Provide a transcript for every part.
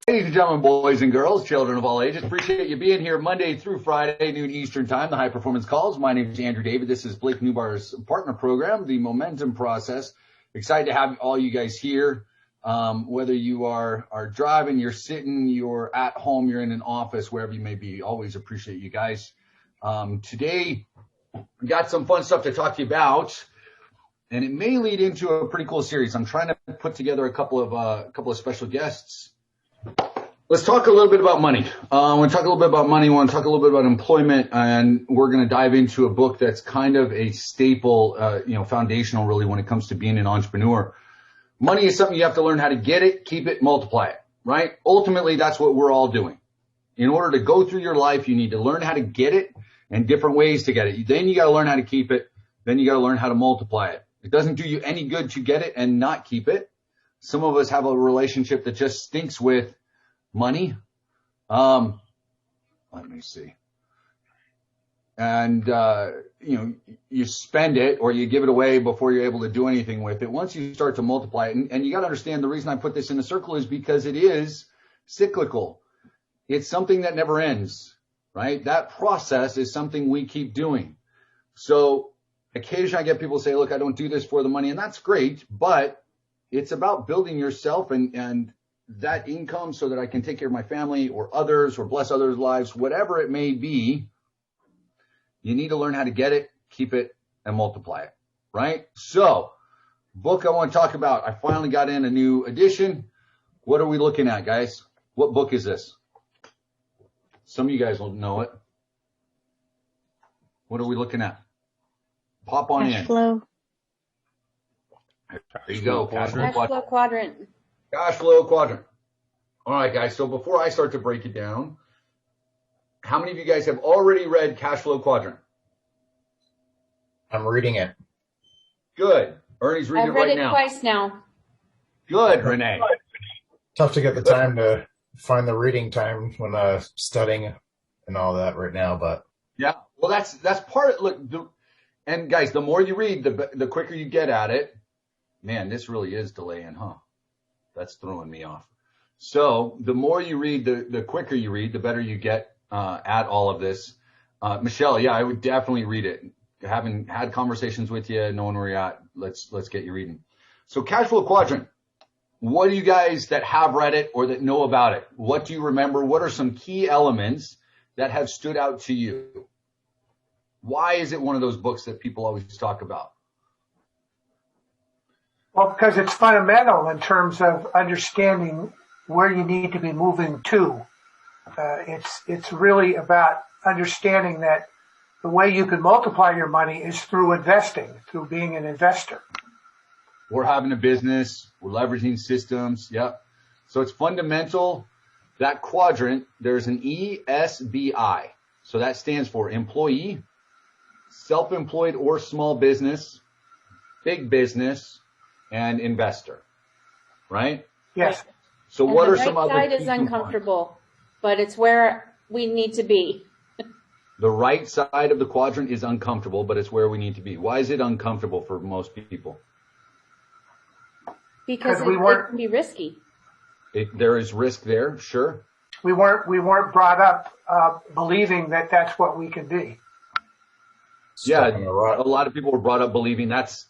Ladies and gentlemen, boys and girls, children of all ages, appreciate you being here Monday through Friday, noon Eastern time, the High Performance Calls. My name is Andrew David. This is Blake Newbar's partner program, the Momentum Process. Excited to have all you guys here. Whether you are driving, you're sitting, you're at home, you're in an office, wherever you may be. Always appreciate you guys. Today, we got some fun stuff to talk to you about, and it may lead into a pretty cool series. I'm trying to put together a couple of special guests. Let's talk a little bit about money. I want to talk a little bit about money. I want to talk a little bit about employment, and we're going to dive into a book that's kind of a staple, foundational really when it comes to being an entrepreneur. Money is something you have to learn how to get it, keep it, multiply it, right? Ultimately, that's what we're all doing. In order to go through your life, you need to learn how to get it and different ways to get it. Then you got to learn how to keep it. Then you got to learn how to multiply it. It doesn't do you any good to get it and not keep it. Some of us have a relationship that just stinks with money. Let me see. And, you spend it or you give it away before you're able to do anything with it. Once you start to multiply it, and you got to understand the reason I put this in a circle is because it is cyclical. It's something that never ends, right? That process is something we keep doing. So occasionally I get people say, look, I don't do this for the money, and that's great, but it's about building yourself and that income so that I can take care of my family or others or bless others' lives, whatever it may be. You need to learn how to get it, keep it, and multiply it, right? So, book I want to talk about. I finally got in a new edition. What are we looking at, guys? What book is this? Some of you guys don't know it. What are we looking at? Pop on in. Cashflow. There you go. Cashflow Quadrant. Cashflow Quadrant. All right, guys. So before I start to break it down, how many of you guys have already read Cashflow Quadrant? I'm reading it. Good. Ernie's reading it right now. I've read it twice now. Good, Renee. Tough to get the time to find the reading time when studying and all that right now, but yeah. Well, that's part. Look, and guys, the more you read, the quicker you get at it. Man, this really is delaying, huh? That's throwing me off. So the more you read, the quicker you read, the better you get at all of this. Michelle, yeah, I would definitely read it. Having had conversations with you, knowing where you're at, let's get you reading. So Cashflow Quadrant, what do you guys that have read it or that know about it? What do you remember? What are some key elements that have stood out to you? Why is it one of those books that people always talk about? Well, because it's fundamental in terms of understanding where you need to be moving to. It's really about understanding that the way you can multiply your money is through investing, through being an investor. We're having a business. We're leveraging systems. Yep. So it's fundamental. That quadrant, there's an ESBI. So that stands for employee, self-employed or small business, big business, and investor. Right? Yes. So what are some other? The right side is uncomfortable, but it's where we need to be. The right side of the quadrant is uncomfortable, but it's where we need to be. Why is it uncomfortable for most people? Because it can be risky. There is risk there, sure. We weren't brought up believing that that's what we can be. Yeah, a lot of people were brought up believing that's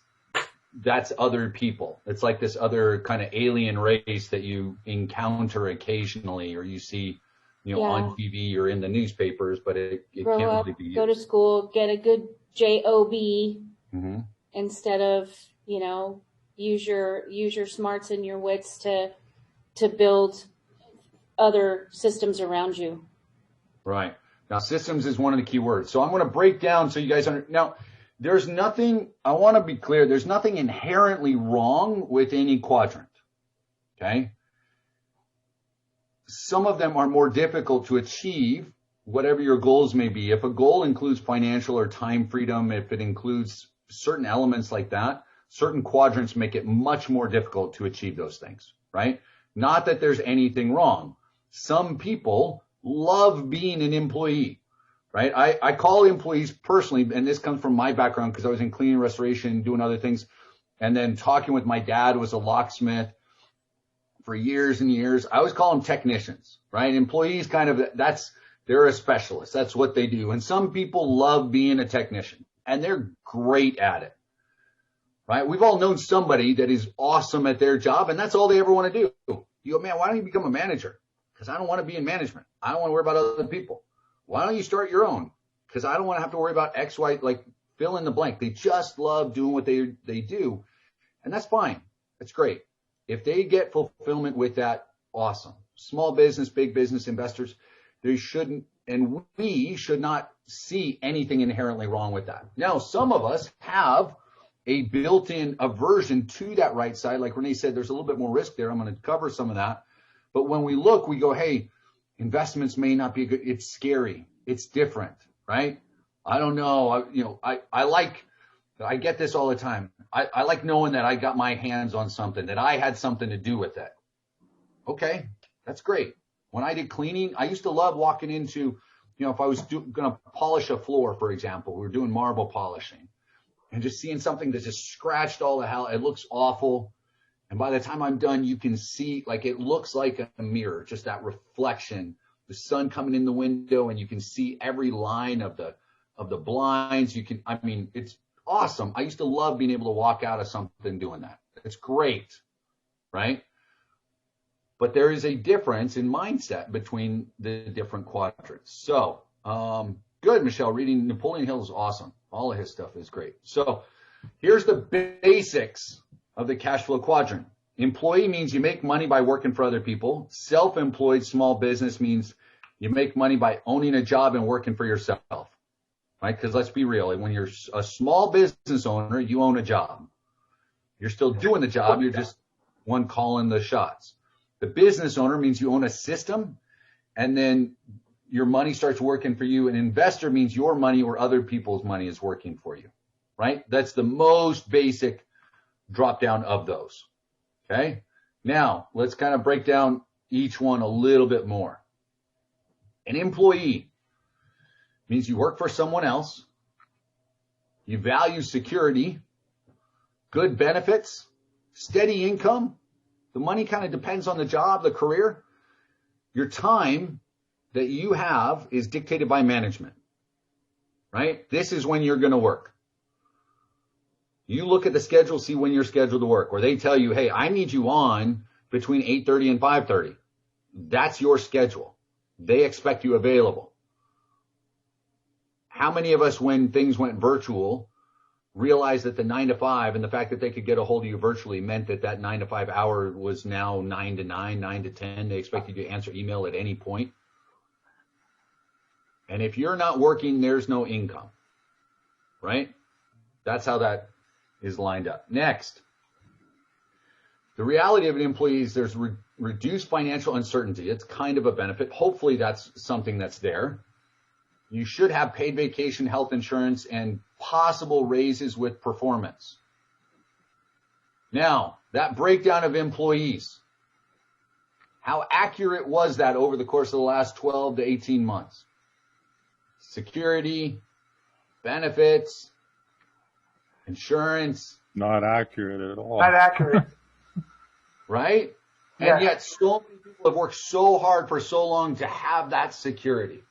other people. It's like this other kind of alien race that you encounter occasionally, or you see, on TV or in the newspapers, but it Grow can't up, really be. Go to school, get a good job instead of, use your smarts and your wits to build other systems around you. Right. Now, systems is one of the key words. So I'm going to break down so you guys now. There's nothing, I want to be clear, there's nothing inherently wrong with any quadrant, okay? Some of them are more difficult to achieve, whatever your goals may be. If a goal includes financial or time freedom, if it includes certain elements like that, certain quadrants make it much more difficult to achieve those things, right? Not that there's anything wrong. Some people love being an employee. Right? I call employees personally, and this comes from my background because I was in cleaning, restoration, doing other things, and then talking with my dad, who was a locksmith for years and years. I always call them technicians, right? Employees they're a specialist. That's what they do. And some people love being a technician and they're great at it, right? We've all known somebody that is awesome at their job and that's all they ever want to do. You go, man, why don't you become a manager? Because I don't want to be in management. I don't want to worry about other people. Why don't you start your own? Because I don't want to have to worry about X, Y, like fill in the blank. They just love doing what they do. And that's fine. That's great. If they get fulfillment with that, awesome. Small business, big business investors, they shouldn't, and we should not see anything inherently wrong with that. Now, some of us have a built-in aversion to that right side. Like Renee said, there's a little bit more risk there. I'm going to cover some of that. But when we look, we go, hey, investments may not be good. It's scary. It's different, right? I don't know. I get this all the time. I like knowing that I got my hands on something, that I had something to do with it. Okay, that's great. When I did cleaning, I used to love walking into, if I was going to polish a floor, for example, we were doing marble polishing and just seeing something that just scratched all the hell. It looks awful. And by the time I'm done, you can see, like, it looks like a mirror, just that reflection, the sun coming in the window, and you can see every line of the blinds. It's awesome. I used to love being able to walk out of something doing that. It's great, right? But there is a difference in mindset between the different quadrants. So, good, Michelle. Reading Napoleon Hill is awesome. All of his stuff is great. So here's the basics of the cash flow quadrant. Employee means you make money by working for other people. Self-employed small business means you make money by owning a job and working for yourself, right? Because let's be real. When you're a small business owner, you own a job. You're still doing the job. You're just one calling the shots. The business owner means you own a system and then your money starts working for you. An investor means your money or other people's money is working for you, right? That's the most basic drop down of those. Okay. Now let's kind of break down each one a little bit more. An employee means you work for someone else. You value security, good benefits, steady income. The money kind of depends on the job, the career. Your time that you have is dictated by management, right? This is when you're going to work. You look at the schedule, see when you're scheduled to work, or they tell you, hey, I need you on between 8:30 and 5:30. That's your schedule. They expect you available. How many of us, when things went virtual, realized that the 9 to 5 and the fact that they could get a hold of you virtually meant that 9 to 5 hour was now 9 to 9, 9 to 10. They expect you to answer email at any point. And if you're not working, there's no income, right? That's how that is lined up. Next, the reality of an employee is there's reduced financial uncertainty. It's kind of a benefit. Hopefully that's something that's there. You should have paid vacation, health insurance, and possible raises with performance. Now, that breakdown of employees, how accurate was that over the course of the last 12 to 18 months? Security, benefits, insurance. Not accurate at all. Not accurate. Right? Yeah. And yet so many people have worked so hard for so long to have that security.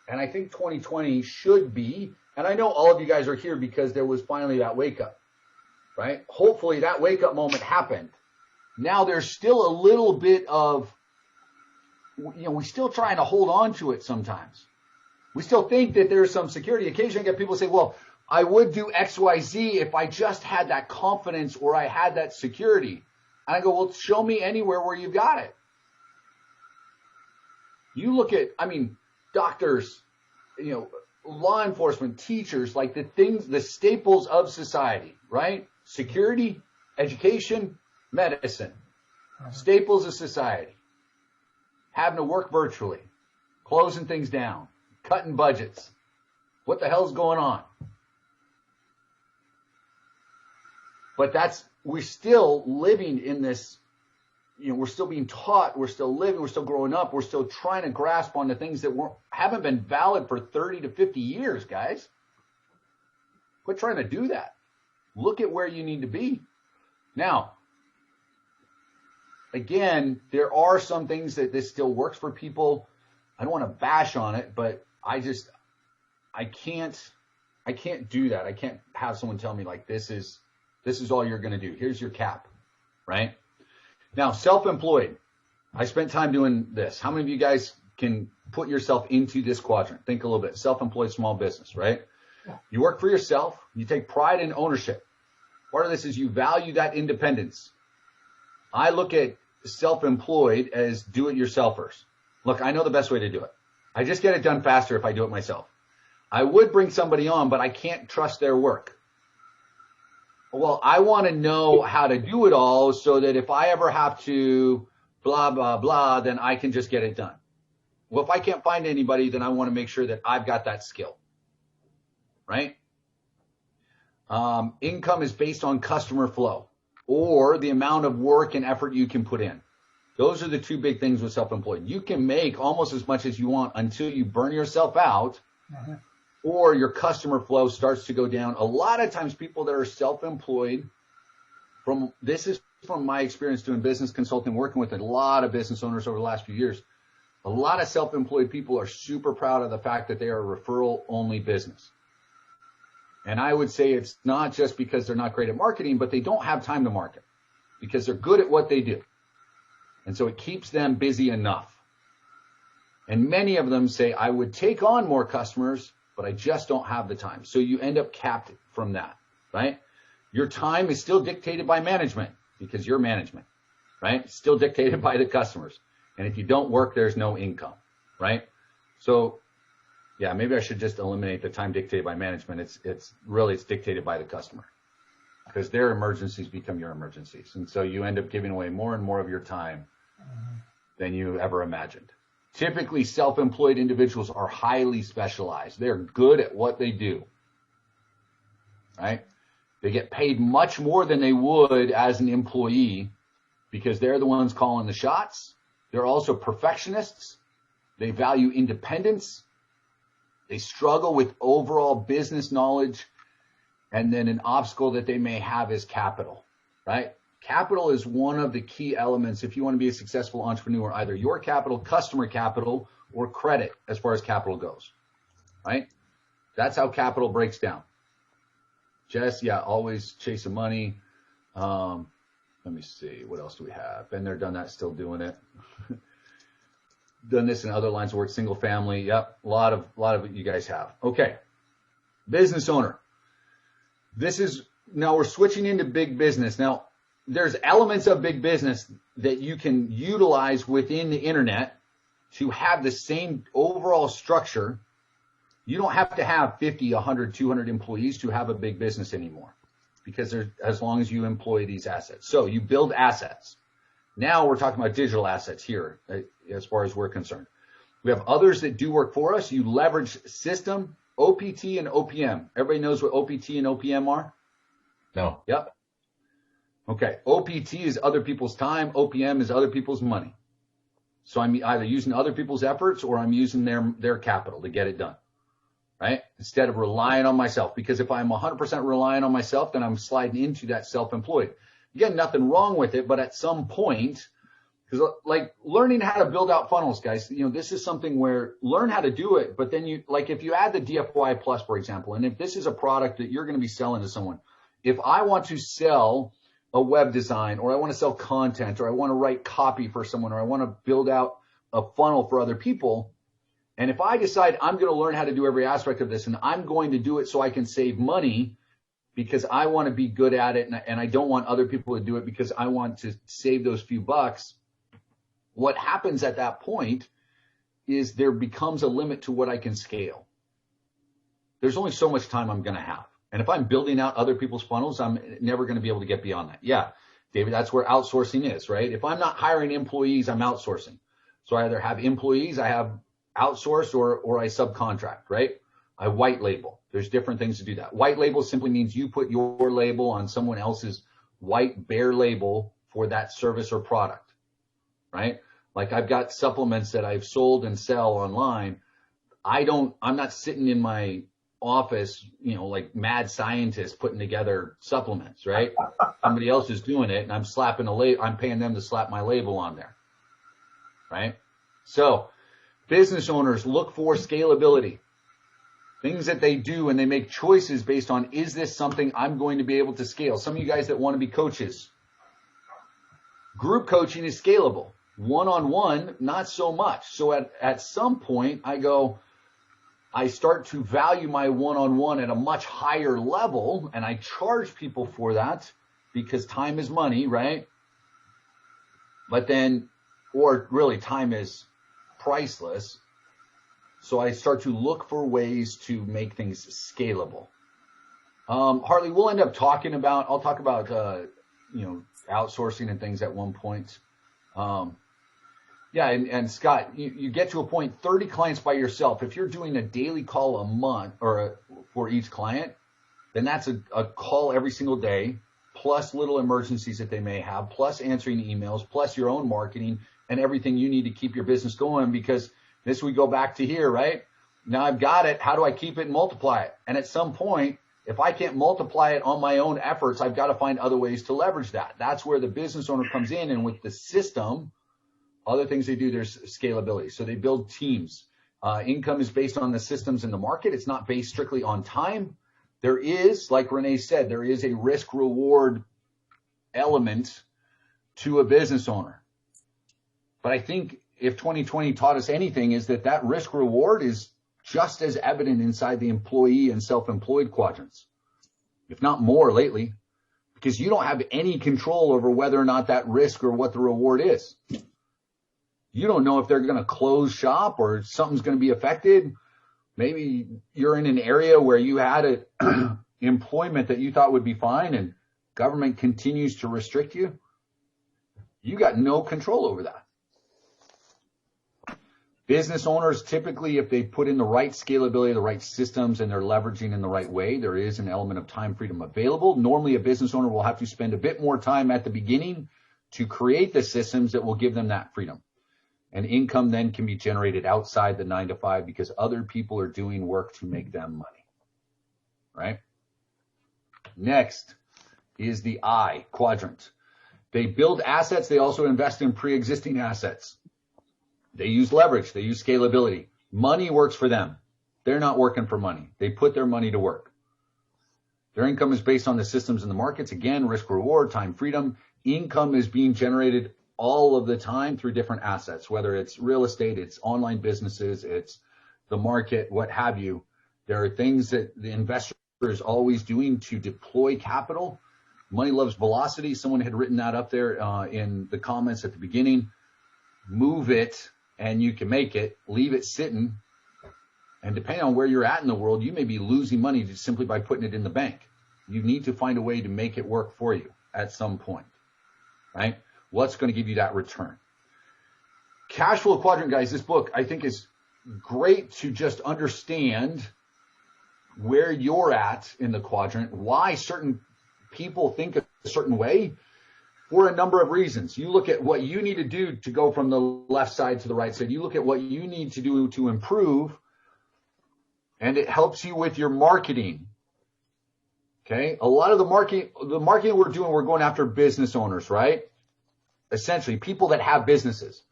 And I think 2020 should be, and I know all of you guys are here because there was finally that wake up, right? Hopefully that wake up moment happened. Now there's still a little bit of, we're still trying to hold on to it sometimes. We still think that there's some security. Occasionally I get people say, well, I would do X, Y, Z if I just had that confidence or I had that security. And I go, well, show me anywhere where you've got it. You look at, doctors, law enforcement, teachers, like the staples of society, right? Security, education, medicine, staples of society. Having to work virtually, closing things down, cutting budgets. What the hell's going on? But we're still living in this, we're still being taught, we're still living, we're still growing up, we're still trying to grasp on the things that haven't been valid for 30 to 50 years, guys. Quit trying to do that. Look at where you need to be. Now, again, there are some things that this still works for people. I don't want to bash on it, but I can't do that. I can't have someone tell me like, this is all you're going to do. Here's your cap, right? Now, self-employed. I spent time doing this. How many of you guys can put yourself into this quadrant? Think a little bit. Self-employed small business, right? You work for yourself. You take pride in ownership. Part of this is you value that independence. I look at self-employed as do-it-yourselfers. Look, I know the best way to do it. I just get it done faster if I do it myself. I would bring somebody on, but I can't trust their work. Well, I want to know how to do it all so that if I ever have to blah, blah, blah, then I can just get it done. Well, if I can't find anybody, then I want to make sure that I've got that skill, right? Income is based on customer flow or the amount of work and effort you can put in. Those are the two big things with self-employed. You can make almost as much as you want until you burn yourself out or your customer flow starts to go down. A lot of times people that are self-employed, this is from my experience doing business consulting, working with a lot of business owners over the last few years. A lot of self-employed people are super proud of the fact that they are a referral-only business. And I would say it's not just because they're not great at marketing, but they don't have time to market because they're good at what they do. And so it keeps them busy enough. And many of them say, I would take on more customers, but I just don't have the time. So you end up capped from that, right? Your time is still dictated by management because you're management, right? Still dictated by the customers. And if you don't work, there's no income, right? So yeah, maybe I should just eliminate the time dictated by management. It's dictated by the customer because their emergencies become your emergencies. And so you end up giving away more and more of your time than you ever imagined. Typically, self-employed individuals are highly specialized. They're good at what they do, right? They get paid much more than they would as an employee because they're the ones calling the shots. They're also perfectionists. They value independence. They struggle with overall business knowledge. And then an obstacle that they may have is capital, right? Capital is one of the key elements if you want to be a successful entrepreneur, either your capital, customer capital, or credit as far as capital goes, right? That's how capital breaks down. Jess, yeah, always chasing money. Let me see. What else do we have? Been there, done that, still doing it. Done this in other lines of work, single family. Yep, a lot of it you guys have. Okay, business owner. Now we're switching into big business. Now, there's elements of big business that you can utilize within the internet to have the same overall structure. You don't have to have 50, 100, 200 employees to have a big business anymore because as long as you employ these assets. So you build assets. Now we're talking about digital assets here as far as we're concerned. We have others that do work for us. You leverage system, OPT, and OPM. Everybody knows what OPT and OPM are? No. Yep. Okay. OPT is other people's time. OPM is other people's money. So I'm either using other people's efforts or I'm using their capital to get it done, right? Instead of relying on myself. Because if I'm 100% relying on myself, then I'm sliding into that self-employed. Again, nothing wrong with it, but at some point, because like learning how to build out funnels, guys, this is something where learn how to do it, but then if you add the DFY Plus, for example, and if this is a product that you're going to be selling to someone, if I want to sell a web design or I want to sell content or I want to write copy for someone or I want to build out a funnel for other people, and if I decide I'm going to learn how to do every aspect of this and I'm going to do it so I can save money, because I want to be good at it and I don't want other people to do it because I want to save those few bucks. What happens at that point is there becomes a limit to what I can scale. There's only so much time I'm going to have. And if I'm building out other people's funnels, I'm never going to be able to get beyond that. Yeah, David, that's where outsourcing is, right? If I'm not hiring employees, I'm outsourcing. So I either have employees, I have outsourced or I subcontract, right? I white label. There's different things to do that. White label simply means you put your label on someone else's white bare label for that service or product, right? Like I've got supplements that I've sold and sell online. I'm not sitting in my office, like mad scientists putting together supplements, right? Somebody else is doing it and I'm paying them to slap my label on there, right? So business owners look for scalability, things that they do, and they make choices based on, is this something I'm going to be able to scale? Some of you guys that want to be coaches, group coaching is scalable. One-on-one, not so much. So at some point I start to value my one-on-one at a much higher level, and I charge people for that because time is money, right? But then, or really time is priceless. So I start to look for ways to make things scalable. Harley, we'll end up I'll talk about, outsourcing and things at one point. Yeah, and Scott, you get to a point, 30 clients by yourself. If you're doing a daily call a month for each client, then that's a call every single day, plus little emergencies that they may have, plus answering emails, plus your own marketing and everything you need to keep your business going, because this we go back to here, right? Now I've got it. How do I keep it and multiply it? And at some point, if I can't multiply it on my own efforts, I've got to find other ways to leverage that. That's where the business owner comes in, and with the system, other things they do, there's scalability. So they build teams. Income is based on the systems in the market. It's not based strictly on time. There is, like Renee said, there is a risk reward element to a business owner. But I think if 2020 taught us anything, is that risk reward is just as evident inside the employee and self-employed quadrants, if not more lately, because you don't have any control over whether or not that risk or what the reward is. You don't know if they're going to close shop or something's going to be affected. Maybe you're in an area where you had employment that you thought would be fine and government continues to restrict you. You got no control over that. Business owners, typically, if they put in the right scalability, the right systems, and they're leveraging in the right way, there is an element of time freedom available. Normally, a business owner will have to spend a bit more time at the beginning to create the systems that will give them that freedom. And income then can be generated outside the 9 to 5 because other people are doing work to make them money, right? Next is the I quadrant. They build assets. They also invest in pre-existing assets. They use leverage. They use scalability. Money works for them. They're not working for money. They put their money to work. Their income is based on the systems in the markets. Again, risk reward, time freedom. Income is being generated all of the time through different assets, whether it's real estate, it's online businesses, it's the market, what have you. There are things that the investor is always doing to deploy capital. Money loves velocity. Someone had written that up there in the comments at the beginning. Move it and you can make it. Leave it sitting. And depending on where you're at in the world, you may be losing money just simply by putting it in the bank. You need to find a way to make it work for you at some point, right? What's going to give you that return? Cashflow Quadrant, guys, this book I think is great to just understand where you're at in the quadrant, why certain people think a certain way for a number of reasons. You look at what you need to do to go from the left side to the right side. You look at what you need to do to improve, and it helps you with your marketing. Okay? A lot of the marketing we're doing, we're going after business owners, right? Essentially, people that have businesses.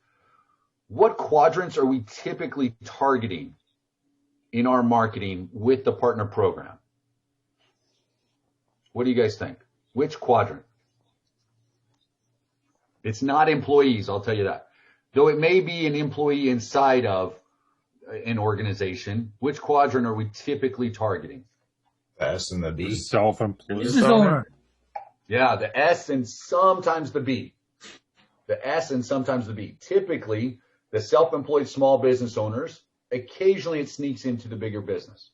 What quadrants are we typically targeting in our marketing with the partner program? What do you guys think? Which quadrant? It's not employees, I'll tell you that. Though it may be an employee inside of an organization, which quadrant are we typically targeting? The S and the B. Self-employed. Business owner. Yeah, the S and sometimes the B. The S and sometimes the B. Typically, the self-employed small business owners, occasionally it sneaks into the bigger business.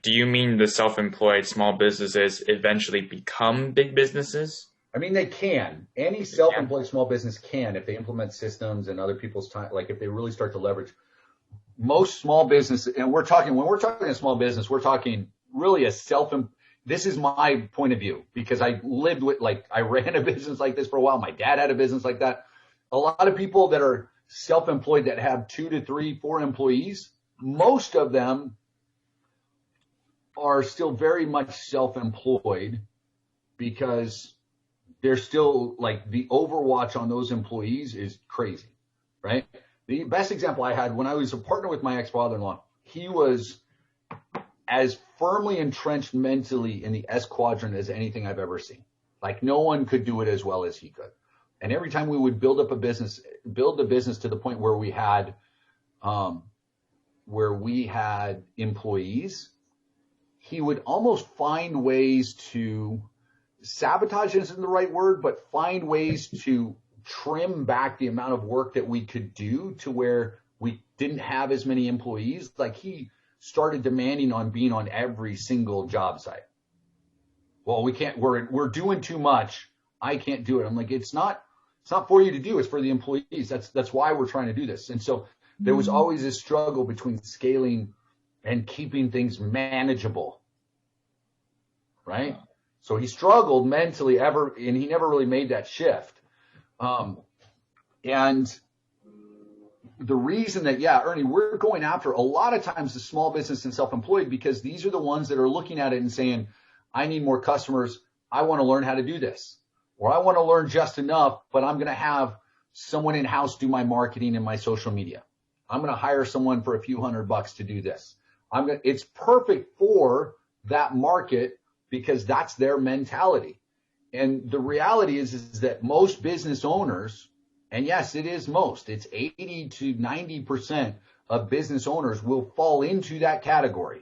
Do you mean the self-employed small businesses eventually become big businesses? I mean, they can. Any self-employed small business can if they implement systems and other people's time, like if they really start to leverage. Most small businesses, and when we're talking a small business, we're talking really a this is my point of view because I lived with, I ran a business like this for a while. My dad had a business like that. A lot of people that are self-employed that have 2 to 3, 4 employees, most of them are still very much self-employed because they're still like the overwatch on those employees is crazy, right? The best example I had when I was a partner with my ex-father-in-law, he was as firmly entrenched mentally in the S quadrant as anything I've ever seen. Like no one could do it as well as he could. And every time we would build the business to the point where we had employees, he would almost find ways to sabotage isn't the right word, but find ways to trim back the amount of work that we could do to where we didn't have as many employees. Like he started demanding on being on every single job site. Well, we can't, we're doing too much. I can't do it. I'm like, it's not for you to do. It's for the employees. That's why we're trying to do this. And so there was always this struggle between scaling and keeping things manageable. Right? So he struggled mentally and he never really made that shift. And the reason that, Ernie, we're going after a lot of times the small business and self-employed because these are the ones that are looking at it and saying, I need more customers. I want to learn how to do this. Or I want to learn just enough, but I'm going to have someone in-house do my marketing and my social media. I'm going to hire someone for a few $100 to do this. It's perfect for that market because that's their mentality. And the reality is that most business owners, and yes, it is most, it's 80 to 90% of business owners will fall into that category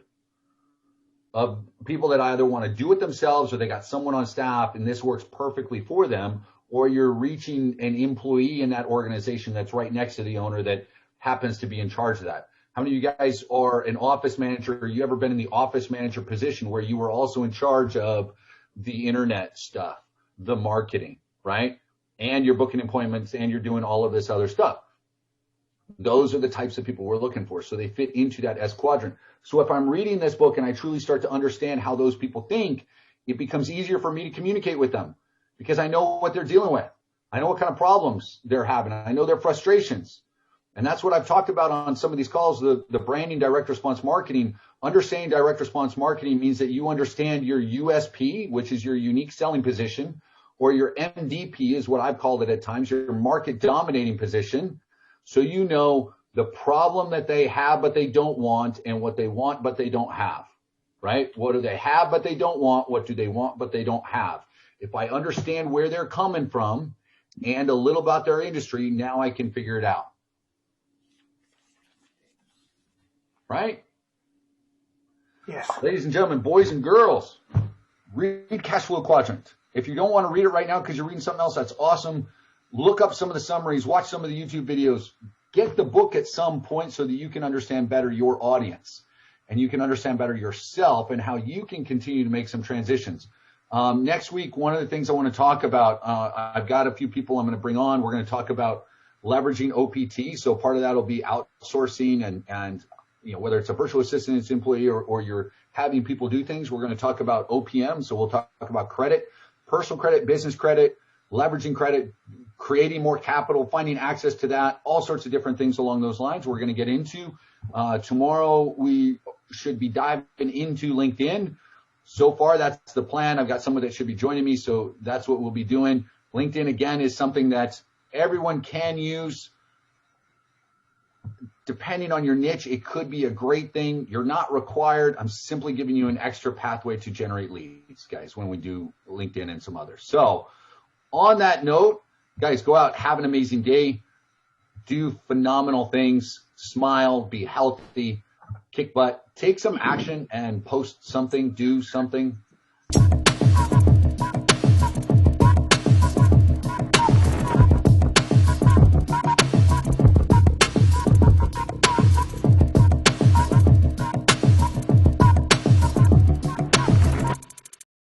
of people that either want to do it themselves or they got someone on staff and this works perfectly for them, or you're reaching an employee in that organization that's right next to the owner that happens to be in charge of that. How many of you guys are an office manager or you ever been in the office manager position where you were also in charge of the internet stuff, the marketing, right? And you're booking appointments and you're doing all of this other stuff. Those are the types of people we're looking for. So they fit into that S quadrant. So if I'm reading this book and I truly start to understand how those people think, it becomes easier for me to communicate with them because I know what they're dealing with. I know what kind of problems they're having. I know their frustrations. And that's what I've talked about on some of these calls, the branding direct response marketing. Understanding direct response marketing means that you understand your USP, which is your unique selling position, or your MDP is what I've called it at times, your market dominating position. So you know the problem that they have but they don't want and what they want but they don't have, right? What do they have but they don't want? What do they want but they don't have? If I understand where they're coming from and a little about their industry, now I can figure it out. Right? Yes. Ladies and gentlemen, boys and girls, read Cashflow Quadrant. If you don't want to read it right now because you're reading something else, that's awesome. Look up some of the summaries, watch some of the YouTube videos, get the book at some point so that you can understand better your audience and you can understand better yourself and how you can continue to make some transitions. Next week, one of the things I want to talk about, I've got a few people I'm going to bring on. We're going to talk about leveraging OPT. So part of that will be outsourcing and you know, whether it's a virtual assistant employee or you're having people do things. We're going to talk about OPM. So we'll talk about credit, personal credit, business credit, leveraging credit, creating more capital, finding access to that, all sorts of different things along those lines we're going to get into. Tomorrow we should be diving into LinkedIn. So far, that's the plan. I've got someone that should be joining me, so that's what we'll be doing. LinkedIn, again, is something that everyone can use. Depending on your niche, it could be a great thing. You're not required. I'm simply giving you an extra pathway to generate leads, guys, when we do LinkedIn and some others. So on that note, guys, go out, have an amazing day, do phenomenal things, smile, be healthy, kick butt, take some action and post something, do something.